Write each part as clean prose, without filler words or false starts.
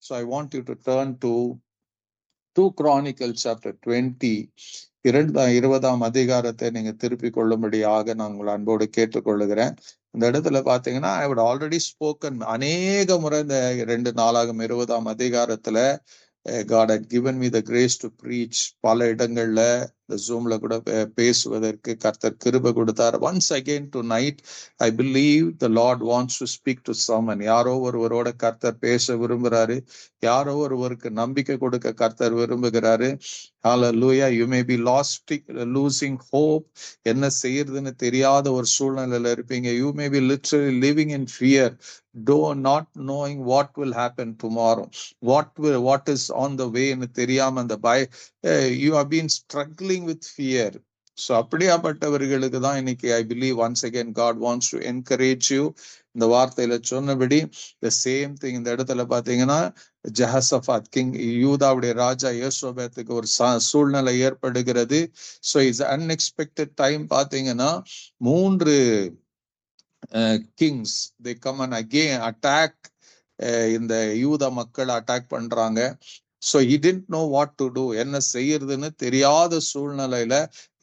So I want you to turn to 2 Chronicles chapter 20. 20ஆம் அதிகாரத்தை நீங்க திருப்பிக் கொள்ளும்படியாக நான் உங்களை அன்போடு கேட்டுக்கொள்ளுகிறேன். இந்த இடத்துல பாத்தீங்கன்னா I would already spoken அநேக முறை இந்த 2 நாளாகும் 20ஆம் அதிகாரத்துல God had given me the grace to preach. பல இடங்கள்ல இந்த ஜூம்ல கூட பேசுவதற்கு கர்த்தர் கிருபை கொடுத்தார். Once again tonight I believe the Lord wants to speak to someone. யாரோ ஒருவரோட கர்த்தர் பேச விரும்புகிறாரு. யாரோ ஒருவருக்கு நம்பிக்கை கொடுக்க கர்த்தர் விரும்புகிறாரு. Hallelujah. You may be losing hope. என்ன செய்யறதுன்னு தெரியாத ஒரு சூழ்நிலையில இருப்பீங்க. You may be literally living in fear, not knowing what will happen tomorrow, what is on the way ன்னு தெரியாம அந்த you have been struggling with fear. So அப்படியாப்பட்டவர்களுக்கு தான் இன்னைக்கு I believe once again God wants to encourage you. இந்த வார்த்தையில சொன்னபடி the same thing இந்த இடத்துல பாத்தீங்கன்னா ஜெஹசபாத் கிங் யூதாவுடைய ராஜா யோசபாத்துக்கு ஒரு சூழ்நிலை ஏற்படுகிறது. So it's unexpected time. பாத்தீங்கன்னா 3 kings they come and again attack இந்த யூதா மக்கள் அட்டாக் பண்றாங்க. So he didn't know what to do. என்ன செய்யறதுன்னு தெரியாத சூழ்நிலையில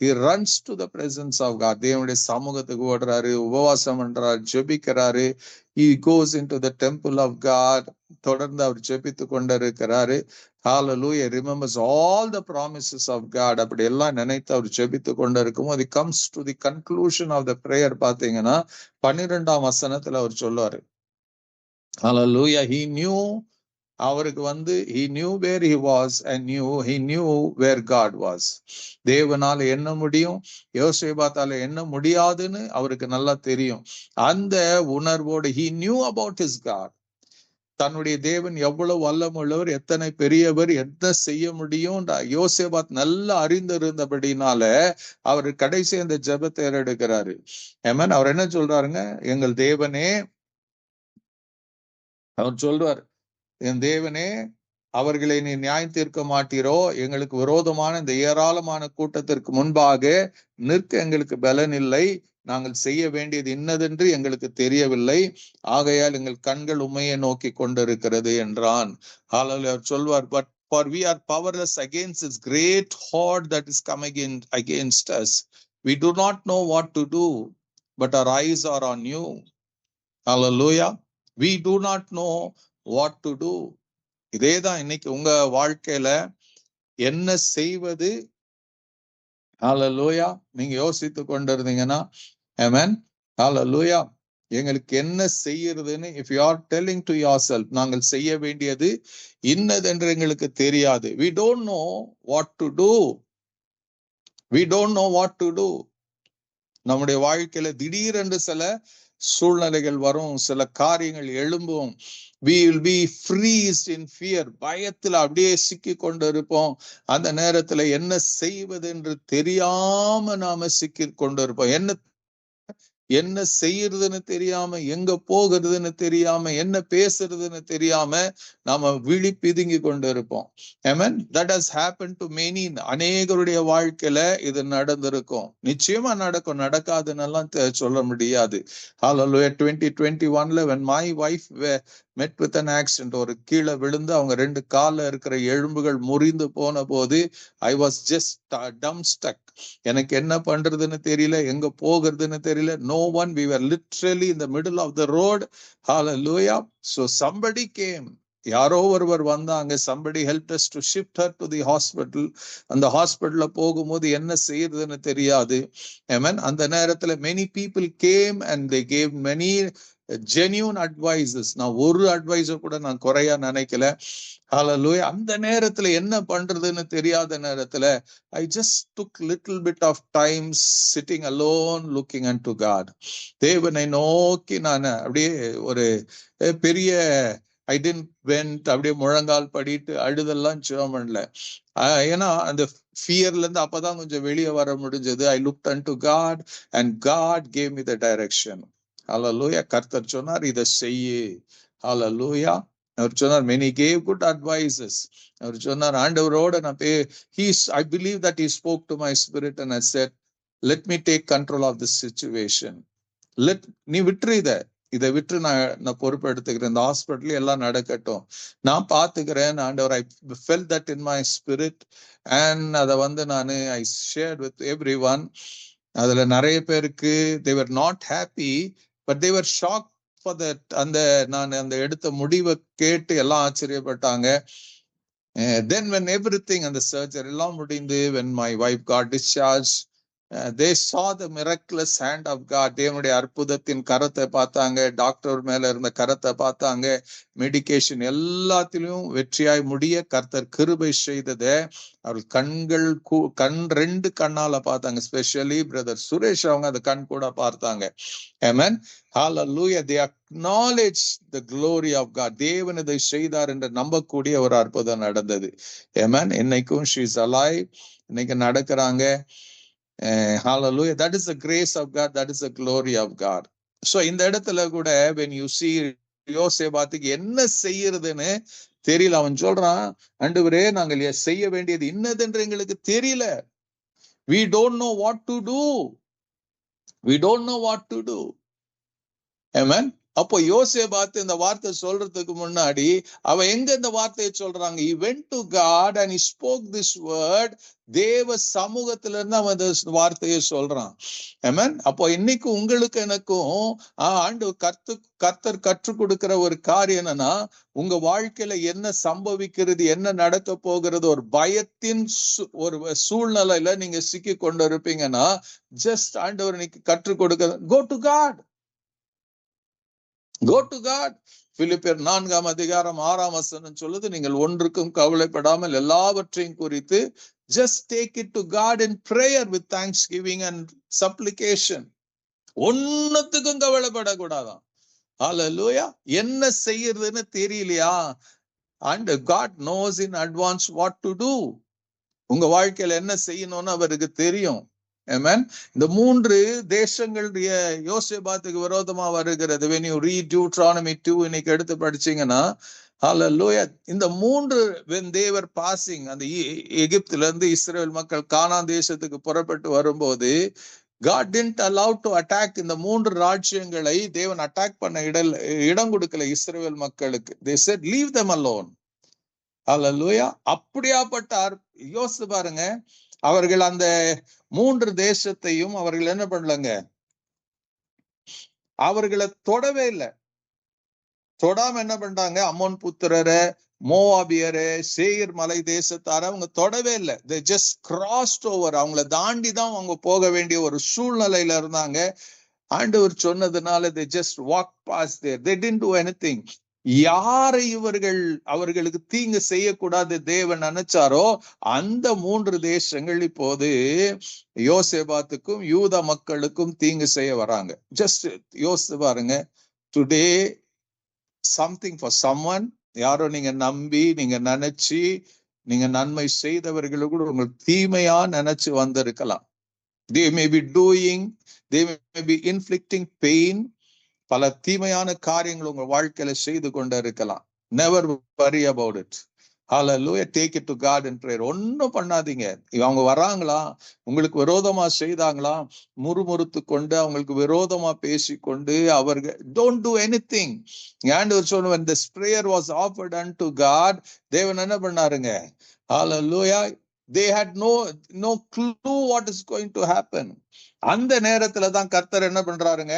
he runs to the presence of God. தேவனுடைய சமூகத்துக்கு ஓடுறாரு, உபவாசம் பண்றாரு, ஜெபிக்கிறாரு. He goes into the temple of God. தொடர்ந்து அவர் ஜெபித்து கொண்டிருக்கிறாரு. Hallelujah. Remembers all the promises of God. அப்படி எல்லாம் நினைத்து அவர் ஜெபித்து கொண்டிருக்கும் போது it comes to the conclusion of the prayer. பாத்தீங்கன்னா 12ஆம் வசனத்துல அவர் சொல்லுவாரு. Hallelujah. He knew அவருக்கு he knew where he was and he knew where God was. தேவனால என்ன முடியும், யோசேபாத்தால என்ன முடியாதுன்னு அவருக்கு நல்லா தெரியும். அந்த உணர்வோடு he knew about his God. தன்னுடைய தேவன் எவ்வளவு வல்லமுள்ளவர், எத்தனை பெரியவர், என்ன செய்ய முடியும் யோசேபாத் நல்லா அறிந்திருந்தபடினால அவர் கடைசி அந்த ஜெபத்தை எடுக்கிறாரு. ஆமென். அவர் என்ன சொல்றாருங்க, எங்கள் தேவனே, அவர் சொல்றார், என் தேவனே, அவர்களை நீ நியாயம் தீர்க்க மாட்டீரோ, எங்களுக்கு விரோதமான இந்த ஏராளமான கூட்டத்திற்கு முன்பாக நிற்க எங்களுக்கு பலன் இல்லை, நாங்கள் செய்ய வேண்டியது இன்னதென்று எங்களுக்கு தெரியவில்லை, ஆகையால் எங்கள் கண்கள் உம்மையை நோக்கி கொண்டிருக்கிறது என்றான். அவர் சொல்வார், but for we are powerless against this great horde that is coming in against us. We do not know what to do, but our eyes are on you. Hallelujah. We do not know what to do. இதேதான் இன்னைக்கு உங்க வாழ்க்கையில என்ன செய்வது. ஹalleluya. நீங்க யோசித்து கொண்டிருந்தீங்கன்னா amen. hallelujah. எங்களுக்கு என்ன செய்யறதுன்னு if you are telling to yourself, நாங்கள் செய்ய வேண்டியது இன்னதென்று எங்களுக்கு தெரியாது. We don't know what to do. We don't know what to do. நம்முடைய வாழ்க்கையில திடீரென்று சில சூழ்நிலைகள் வரும், சில காரியங்கள் எழும்பும். We will be freezed in fear. பயத்துல அப்படியே சிக்கி கொண்டு இருப்போம். அந்த நேரத்துல என்ன செய்வது என்று தெரியாம நாம சிக்கி கொண்டு இருப்போம். என்ன செய்யறதுன்னு தெரியாம, எங்க போகிறதுன்னு தெரியாம, என்ன பேசுறதுன்னு தெரியாம நாம விழி பிதுங்கி கொண்டு இருப்போம். Amen. That has happened to many. அநேகருடைய வாழ்க்கையில இது நடந்திருக்கும். நிச்சயமா நடக்கும், நடக்காதுன்னெல்லாம் சொல்ல முடியாது. Hallelujah. 2021 when my wife met with an accident, ஒரு கீழே விழுந்து அவங்க 2 கால்ல இருக்கிற எலும்புகள் முறிந்து போன போது I was just dumbstruck. எனக்கு என்ன பண்றதுன்னு தெரியல, எங்க போகிறதுன்னு தெரியல. No one, we were literally in the middle of the road. Hallelujah. So somebody came. யாரோ ஒருவர் வந்தாங்க. somebody helped us to shift her to the hospital. அந்த ஹாஸ்பிட்டல்ல போகும்போது என்ன செய்யறதுன்னு தெரியாது. Amen. அந்த நேரத்துல many people came and they gave many genuine advices. நான் ஒரு அட்வைஸை கூட நான் குறையா நினைக்கல. Hallelujah. அந்த நேரத்துல என்ன பண்றதுன்னு தெரியாத நேரத்துல I just took little bit of time sitting alone looking unto God. தேவனை நோக்கி நான் அப்படியே ஒரு பெரிய I didn't went அப்படியே முழங்கால் படிட்டு அழுதெல்லாம் ஜெபம் பண்ணல. ஏன்னா அந்த ஃபியர்ல இருந்து அப்பதான் கொஞ்சம் வெளியே வர முடிஞ்சது. I looked unto God and God gave me the direction. Hallelujah. கர்த்தர் சொன்னார், இதை செய்யு. Hallelujah. அவர் சொன்னார், many gave good advices. அவர் சொன்னார், ஆண்டவரோட நான் I believe that he spoke to my spirit and I said, let me take control of this situation. நீ விட்டுரு, இதை விட்டு நான் பொறுப்பு எடுத்துக்கிறேன், இந்த ஹாஸ்பிட்டல் எல்லாம் நடக்கட்டும், நான் பாத்துக்கிறேன் ஆண்டவர். I felt that in my spirit and அதை நான் ஐ ஷேர்ட் வித் எவ்ரி ஒன். அதுல நிறைய பேருக்கு they were not happy but they were shocked for that. நான் அந்த எடுத்த முடிவை கேட்டு எல்லாம் ஆச்சரியப்பட்டாங்க. Then when everything and the surgery எல்லாம் முடிந்து, when my wife got discharged, they saw the miraculous hand of God. தேவனுடைய அற்புதத்தின் கரத்தை பார்த்தாங்க, டாக்டர் மேல இருந்த கரத்தை பார்த்தாங்க, மெடிகேஷன் எல்லாத்திலும் வெற்றியாய் முடிய கர்த்தர் கிருபை செய்ததை அவர்கள் ரெண்டு கண்ணால பார்த்தாங்க. ஸ்பெஷலி பிரதர் சுரேஷ் அவங்க அந்த கண் கூட பார்த்தாங்க. Amen. Hallelujah. They acknowledge the glory of God. தேவன் இதை செய்தார் என்று நம்பக்கூடிய ஒரு அற்புதம் நடந்தது. Amen. இன்னைக்கும் she is alive. இன்னைக்கு நடக்கிறாங்க. Hallelujah. That is the grace of God. That is the glory of God. So இந்த இடத்துல கூட when you see யோசேபாத்துக்கு என்ன செய்யறதுன்னு தெரியல. அவன் சொல்றான், ஆண்டவரே நாங்கள் செய்ய வேண்டியது இன்னதென்று எங்களுக்கு தெரியல. We don't know what to do. We don't know what to do. Amen. அப்போ யோசேபாத்து இந்த வார்த்தை சொல்றதுக்கு முன்னாடி அவன் எங்க இந்த வார்த்தையை சொல்றாங்க? He went to God and he spoke this word. தேவ சமூகத்துல இருந்து அவன் இந்த வார்த்தையை சொல்றான். Amen. அப்போ இன்னைக்கு உங்களுக்கு எனக்கும் ஆண்டு கர்த்தர் கற்றுக் கொடுக்கிற ஒரு காரியம் என்னன்னா, உங்க வாழ்க்கையில என்ன சம்பவிக்கிறது, என்ன நடக்க போகிறது, ஒரு பயத்தின் ஒரு சூழ்நிலையில நீங்க சிக்கி கொண்டு இருப்பீங்கன்னா, ஜஸ்ட் ஆண்டவர் இன்னைக்கு கற்றுக் கொடுக்க, go to God. Go to God. பிலிப்பியர் 4:6 சொல்லுது, நீங்கள் ஒன்றுக்கும் கவலைப்படாமல் எல்லாவற்றையும் குறித்து just take it to God in prayer with thanksgiving and supplication. ஒன்னத்துக்கும் கவலைப்படக்கூடாதான். Hallelujah. என்ன செய்யறதுன்னு தெரியலையா? And God knows in advance what to do. உங்க வாழ்க்கையில என்ன செய்யணும்னு அவருக்கு தெரியும். Amen. இந்த 3 தேசங்களுடைய யோசேபாத்துக்கு விரோதமா வருகிறது. When you read Deuteronomy 2 இன்னைக்கு எடுத்து படிச்சீங்கன்னா, Hallelujah. இந்த 3 when they were passing, அந்த எகிப்துல இருந்து இஸ்ரேல் மக்கள் கானான் தேசத்துக்கு புறப்பட்டு வரும்போது, God didn't allow to attack. இந்த 3 ராஜ்யங்களை தேவன் அட்டாக் பண்ண இடம் கொடுக்கல இஸ்ரேல் மக்களுக்கு. They said leave them alone. Hallelujah. அப்படியாப்பட்டார் யோசிச்சு பாருங்க, அவர்கள் அந்த 3 தேசத்தையும் அவர்கள் என்ன பண்ணலங்க, அவர்களை தொடவே இல்லை. தொடாம என்ன பண்றாங்க, அம்மோன் புத்திரரை, மோவாபியரை, சேயீர் மலை தேசத்தார அவங்க தொடவே இல்லை. they just crossed over. அவங்களை தாண்டி தான் அவங்க போக வேண்டிய ஒரு சூழ்நிலையில இருந்தாங்க. ஆண்டவர் சொன்னதுனால they just walked past there. They didn't do anything. யாரை அவர்களுக்கு தீங்கு செய்யக்கூடாது தேவன் நினைச்சாரோ அந்த 3 தேசங்கள் இப்போது யோசேபாத்துக்கும் யூத மக்களுக்கும் தீங்கு செய்ய வராங்க. ஜஸ்ட் யோசிச்சு பாருங்க, டுடே சம்திங் ஃபார் சம்ஒன், யாரோ நீங்க நம்பி நீங்க நினைச்சு நீங்க நன்மை செய்தவர்களுக்கு கூட உங்களுக்கு தீமையா நினைச்சு வந்திருக்கலாம். they may be doing, they may be inflicting pain. பல தீமையான காரியங்கள் உங்க வாழ்க்கையில செய்து கொண்டு இருக்கலாம். never worry about it. Hallelujah. Take it to God in prayer. ஒன்னும் பண்ணாதீங்க. அவங்க வராங்களா, உங்களுக்கு விரோதமா செய்தாங்களா, முறுமுறுத்து கொண்டு அவங்களுக்கு விரோதமா பேசிக்கொண்டு அவர்கள் don't do anything. ஆண்டவர் சொன்ன when this prayer was offered unto God, தேவன் என்ன பண்ணாருங்க? Hallelujah. They had no clue what is going to happen. அந்த நேரத்துல தான் கர்த்தர் என்ன பண்றாருங்க,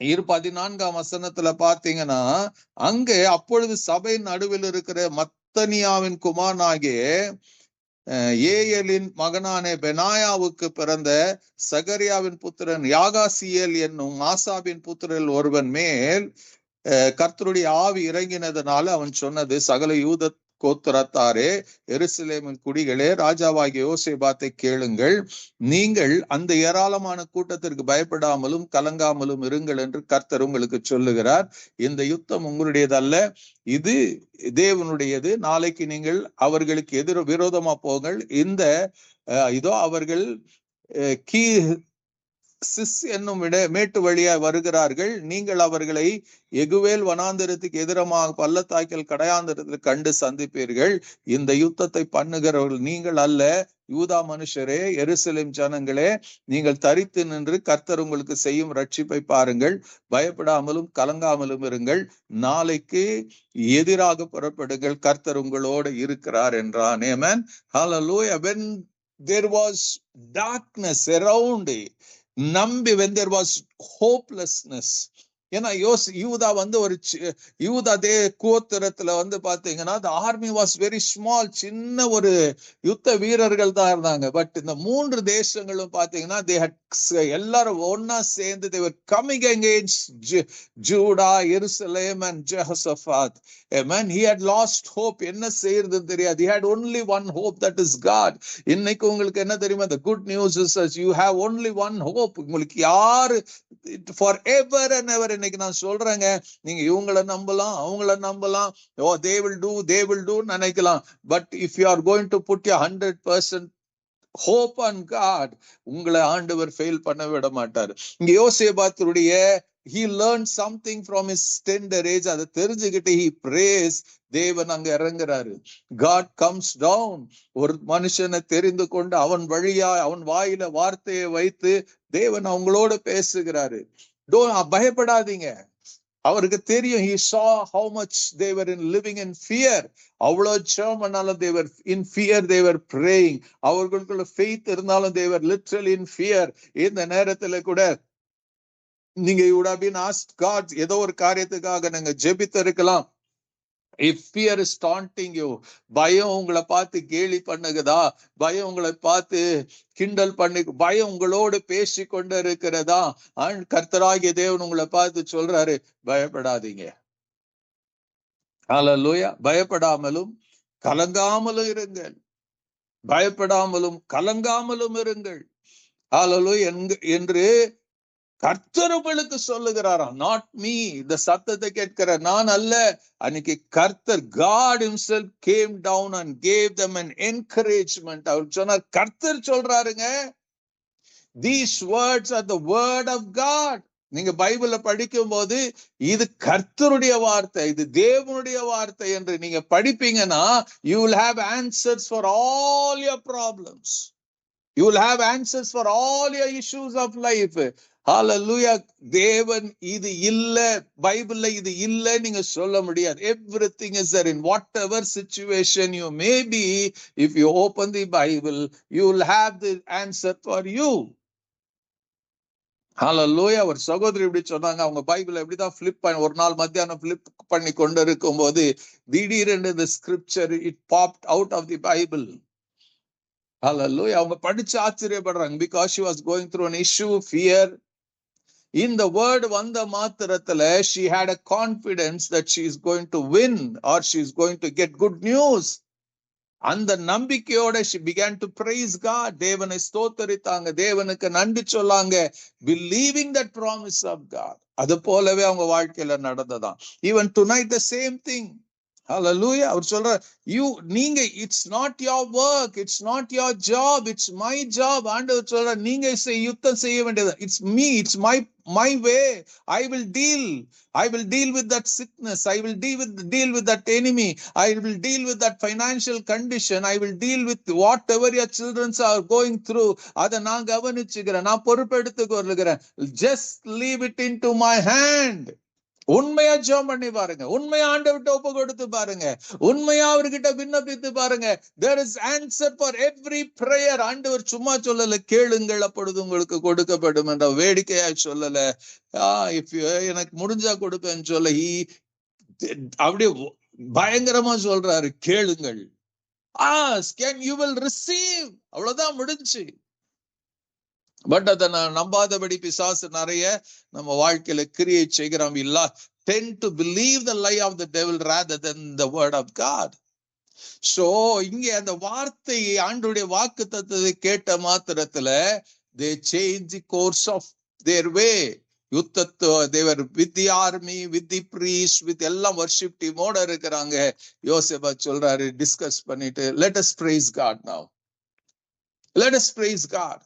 14 பாத்தீங்கன்னா, அங்கே அப்பொழுது சபையின் நடுவில் இருக்கிற மத்தனியாவின் குமாரனாகிய ஏயலின் மகனான பெனாயாவுக்கு பிறந்த சகரியாவின் புத்திரன் யாகாசியேல் என்னும் ஆசாபின் புத்திரல் ஒருவன் மேல் கர்த்தருடைய ஆவி இறங்கினதுனால அவன் சொன்னது, சகல யூத கோத்திரத்தாரே, எருசலேமின் குடிகளே, ராஜாவாகிய யோசேபாத்தை கேளுங்கள். நீங்கள் அந்த ஏராளமான கூட்டத்திற்கு பயப்படாமலும் கலங்காமலும் இருங்கள் என்று கர்த்தர் உங்களுக்கு சொல்லுகிறார். இந்த யுத்தம் உங்களுடையதல்ல, இது தேவனுடையது. நாளைக்கு நீங்கள் அவர்களுக்கு விரோதமா போங்கள். இதோ அவர்கள் சிஸ் என்னும் மேட்டு வழியாய் வருகிறார்கள். நீங்கள் அவர்களை எகுவேல் வனாந்திரத்துக்கு எதிரமாக பள்ளத்தாக்கில் கடையாந்திரத்தில் கண்டு சந்திப்பீர்கள். இந்த யுத்தத்தை பண்ணுகிறவர்கள் நீங்கள் அல்ல, யூதா மனுஷரே, எருசலேம் ஜனங்களே, நீங்கள் தரித்து நின்று கர்த்தர் உங்களுக்கு செய்யும் ரட்சிப்பை பாருங்கள். பயப்படாமலும் கலங்காமலும் இருங்கள். நாளைக்கு எதிராக புறப்படுங்கள், கர்த்தர் உங்களோடு இருக்கிறார் என்றான். ஆமென். ஹல்லேலூயா. When there was darkness around, when there was hopelessness, ஏன்னா யூதா ஒரு யூதா கோத்திரத்துல பாத்தீங்கன்னா the army was very small, சின்ன ஒரு யுத்த வீரர்கள் தான் இருந்தாங்க. பட் இந்த 3 தேசங்களும் பாத்தீங்கன்னா they had எல்லாரும் ஒன்னா சேர்ந்து they were coming against Judah, Jerusalem and Jehoshaphat. Amen. He had lost hope. என்ன செய்யறதுன்னு தெரியாது. He had only one hope, that is God. இன்னைக்கு உங்களுக்கு என்ன தெரியுமா? The good news is you have only one hope. உங்களுக்கு யாரு forever and ever. இன்னைக்கு நான் சொல்றேங்க, நீங்க இவங்களை நம்பலாம், அவங்கள நம்பலாம், they will do நினைக்கலாம். But if you are going to put your 100% hope on God, உங்களை ஆண்டவர் ஃபெயில் பண்ண விட மாட்டார். இங்க யோசேபாத்துடைய he learned something from his tender age. அதை தெரிஞ்சுக்கிட்டு he prays. தேவன் அங்க இறங்குறாரு. God comes down. ஒரு மனுஷனை தெரிந்து கொண்டு அவன் வழியா அவன் வாயில வார்த்தையை வைத்து தேவன் அவங்களோட பேசுகிறாரு. பயப்படாதீங்க. அவருக்கு தெரியும். he saw how much they were living in fear. அவ்வளவு ஜெபம் பண்ணாலும் they were in fear, they were praying. அவர்களுக்குள்ள faith இருந்தாலும் they were literally in fear. இந்த நேரத்துல கூட நீங்க you would have been asked God, ஏதோ ஒரு காரியத்துக்காக நீங்க ஜெபித்து இருக்கலாம். If fear is taunting you, பயம் உங்களை பார்த்து கேலி பண்ணுகிறதா, பயம் உங்களை பார்த்து கிண்டல் பண்ணி, பயம் உங்களோடு பேசி கொண்டு இருக்கிறதா, கர்த்தராகிய தேவன் உங்களை பார்த்து சொல்றாரு, பயப்படாதீங்க. ஹல்லேலூயா. பயப்படாமலும் கலங்காமலும் இருங்கள். பயப்படாமலும் கலங்காமலும் இருங்கள். ஹல்லேலூயா என்று கர்த்தர் உங்களுக்கு சொல்லுகிறாராம். Not me. இந்த சத்தத்தை கேட்கிற நான் அல்ல. அன்னைக்கு கர்த்தர் God himself came down and gave them an encouragement. அவர் சொன்னார், கர்த்தர் சொல்றாருங்க, these words are the word of God. நீங்க பைபிளை படிக்கும் போது இது கர்த்தருடைய வார்த்தை, இது தேவனுடைய வார்த்தை என்று நீங்க படிப்பீங்கன்னா you will have answers for all your problems. You will have answers for all your issues of life. Hallelujah. தேவன் இது இல்ல, பைபிள்ல இது இல்ல நீங்க சொல்ல முடியாது. Everything is there in whatever situation you may be. If you open the Bible, you will have the answer for you. Hallelujah. ஒரு சகோதரி இப்படி சொன்னாங்க, அவங்க பைபிளை எப்படிதான் ஃபிளிப் பண்ணி ஒரு நாள் மத்தியானம் ஃபிளிப் பண்ணி கொண்டு இருக்கும் போது திடீரென்று the scripture it popped out of the Bible. Hallelujah. அவங்க படிச்சு ஆச்சரியப்படுறாங்க. Because she was going through an issue, fear. In the word வந்த மாத்திரத்துல she had a confidence that she is going to win or she is going to get good news. அந்த நம்பிக்கையோட she began to praise God. தேவனை ஸ்தோத்தரித்தாங்க, தேவனுக்கு நன்றி சொல்லாங்க, believing that promise of God. அது போலவே அவங்க வாழ்க்கையில நடந்ததாம். Even tonight the same thing. Hallelujah. அவர் சொல்ற நீங்க it's not your work, it's not your job, it's my job. ஆண்டவர் சொல்ற நீங்க யுத்தம் செய்ய வேண்டியது. It's me, it's my way. I will deal with that sickness. I will deal with that enemy. I will deal with that financial condition. I will deal with whatever your children are going through. அதை நான் கவனிச்சுக்கிறேன், நான் பொறுப்பெடுத்துக் கொள்ளுகிறேன். Just leave it into my hand. உண்மையா ஜெபம் பண்ணி பாருங்க, உண்மையா ஆண்டவர்கிட்ட ஒப்பு கொடுத்து பாருங்க, உண்மையா அவர்கிட்ட விண்ணப்பித்து பாருங்க. There is answer for every prayer. ஆண்டவர் சும்மா சொல்லல, கேளுங்கள் அப்பொழுது உங்களுக்கு கொடுக்கப்படும் என்ற வேடிக்கையா சொல்லல. எனக்கு முடிஞ்சா கொடுப்பேன்னு சொல்ல, அப்படியே பயங்கரமா சொல்றாரு, கேளுங்கள். Ask and you will receive. அவ்வளவுதான் முடிஞ்சு. பட் அதை நான் நம்பாதபடி பிசாசு நிறைய நம்ம வாழ்க்கையில கிரியை செய்கிறோம். We tend to believe the lie of the devil rather than the word of God. So இங்கே அந்த வார்த்தையை ஆண்டவருடைய வாக்கு தத்தத்தை கேட்ட மாத்திரத்துல they change the course of their way. they were with the army, with the priest, with எல்லாம் worship team ஓட இருக்கிறாங்க. யோசேபா சொல்றாரு, டிஸ்கஸ் பண்ணிட்டு let us praise God now. Let us praise God.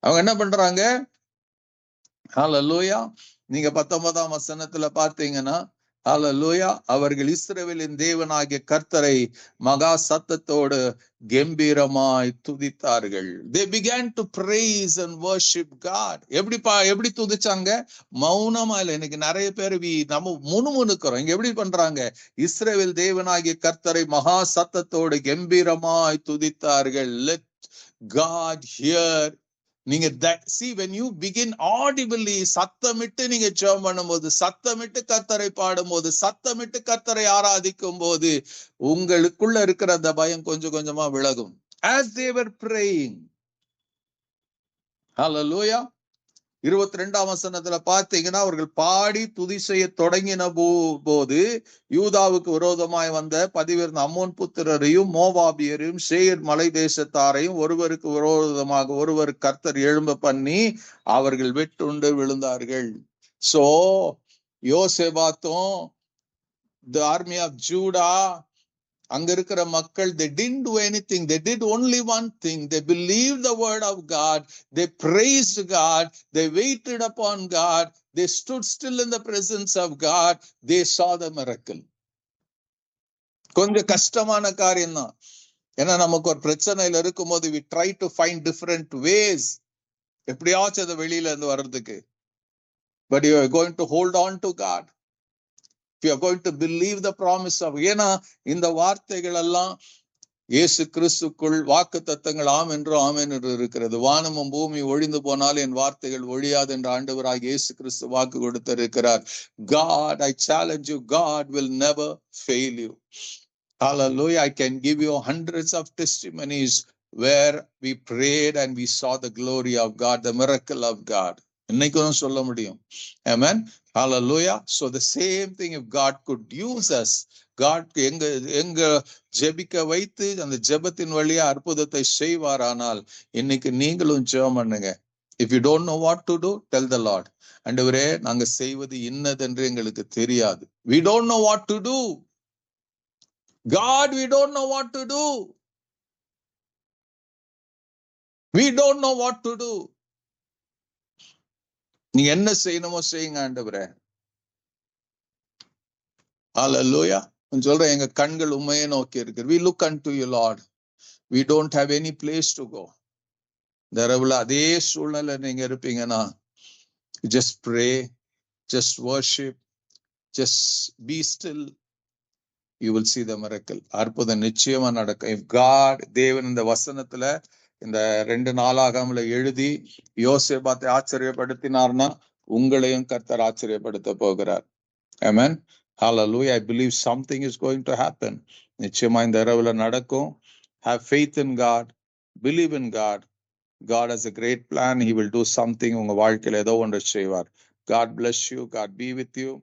அவங்க என்ன பண்றாங்க? ஹல்லேலூயா. நீங்க 19ஆம் வசனத்துல பார்த்தீங்கன்னா, ஹல்லேலூயா, அவர்கள் இஸ்ரவேலின் தேவனாகிய கர்த்தரை மகா சத்தத்தோடு கம்பீரமாய் துதித்தார்கள். They began to praise and worship God. எப்படி துதிச்சாங்க? மௌனமா இல்ல. இன்னைக்கு நிறைய பேர் நம்ம முணுமுணுக்கிறோம். இங்க எப்படி பண்றாங்க? இஸ்ரவேல் தேவனாகிய கர்த்தரை மகா சத்தத்தோடு கம்பீரமாய் துதித்தார்கள். Let God hear. நீங்க see, when you begin audibly, சத்தமிட்டு நீங்க ஜெபம் பண்ணும்போது, சத்தமிட்டு கர்த்தரை பாடும்போது, சத்தமிட்டு கர்த்தரை ஆராதிக்கும் போது, உங்களுக்குள்ள இருக்கிற அந்த பயம் கொஞ்சம் கொஞ்சமா விலகும். As they were praying, hallelujah. 22ஆம் வசனத்துல பார்த்தீங்கன்னா, அவர்கள் பாடி துதி செய்ய தொடங்கின போது யூதாவுக்கு விரோதமாய் வந்த பதிவிருந்த அம்மோன் புத்திரரையும் மோவாபியரையும் சேயீர் மலை தேசத்தாரையும் ஒருவருக்கு விரோதமாக ஒருவர் கர்த்தர் எழும்ப பண்ணி அவர்கள் வெட்டுண்டு விழுந்தார்கள். சோ யோசேபாத்தும் the army of Judah, அங்க இருக்கிற மக்கள், they didn't do anything. They did only one thing. They believed the word of God. They praised God. They waited upon God. They stood still in the presence of God. They saw the miracle. கொஞ்சம் கஷ்டமான காரியம் தான். ஏன்னா நமக்கு ஒரு பிரச்சனையில இருக்கும்போது we try to find different ways, எப்படியாச்சும் அதை வெளியில இருந்து வர்றதுக்கு. But you are going to hold on to God. You are going to believe the promise of, ஏன்னா இந்த வார்த்தைகள் எல்லாம் இயேசு கிறிஸ்துக்குள் வாக்கு தத்தங்கள் ஆம் என்றும் ஆமென் என்று இருக்கிறது. வானமும் பூமி ஒழிந்து போனால் என் வார்த்தைகள் ஒழியாது என்று ஆண்டவராக இயேசு கிறிஸ்து வாக்கு கொடுத்திருக்கிறார். God, I challenge you, God will never fail you. Hallelujah. I can give you hundreds of testimonies where we prayed and we saw the glory of God, the miracle of God. இன்னைக்கும் சொல்ல முடியும். Amen. Hallelujah. So the same thing, if God could use us, God எங்க ஜெபிக்க வைத்து அந்த ஜெபத்தின் வழியா அற்புதத்தை செய்வாரானால், இன்னைக்கு நீங்களும் ஜெபம் பண்ணுங்க. If you don't know what to do, tell the Lord, ஆண்டவரே நாங்க செய்வது இன்னதென்று எங்களுக்கு தெரியாது. We don't know what to do. God, we don't know what to do. We don't know what to do. நீங்க என்ன செய்யணுமோ செய்யுங்க ஆண்டவரே. ஹல்லேலூயா. சொல்றேன், எங்க கண்கள் உம்மையே நோக்கி இருக்கு. We look unto you, Lord. We don't have any place to go. தரவுல அதே சூழ்நிலை நீங்க இருப்பீங்கன்னா, just pray, just worship, just be still. You will see the miracle. அற்புதம் நிச்சயமா நடக்கும். If God, தேவன் இந்த வசனத்துல இந்த 2 நாளாகமல எழுதி யோசேபாத்தை ஆச்சரியப்படுத்தினார்னா, உங்களையும் கர்த்தர் ஆச்சரியப்படுத்த போகிறார். Amen. Hallelujah. I believe something is going to happen. நிச்சயமா இந்த இரவுல நடக்கும். Have faith in God. Believe in God. God has a great plan. He will do something. உங்க வாழ்க்கையில ஏதோ ஒன்று செய்வார். God bless you. God be with you.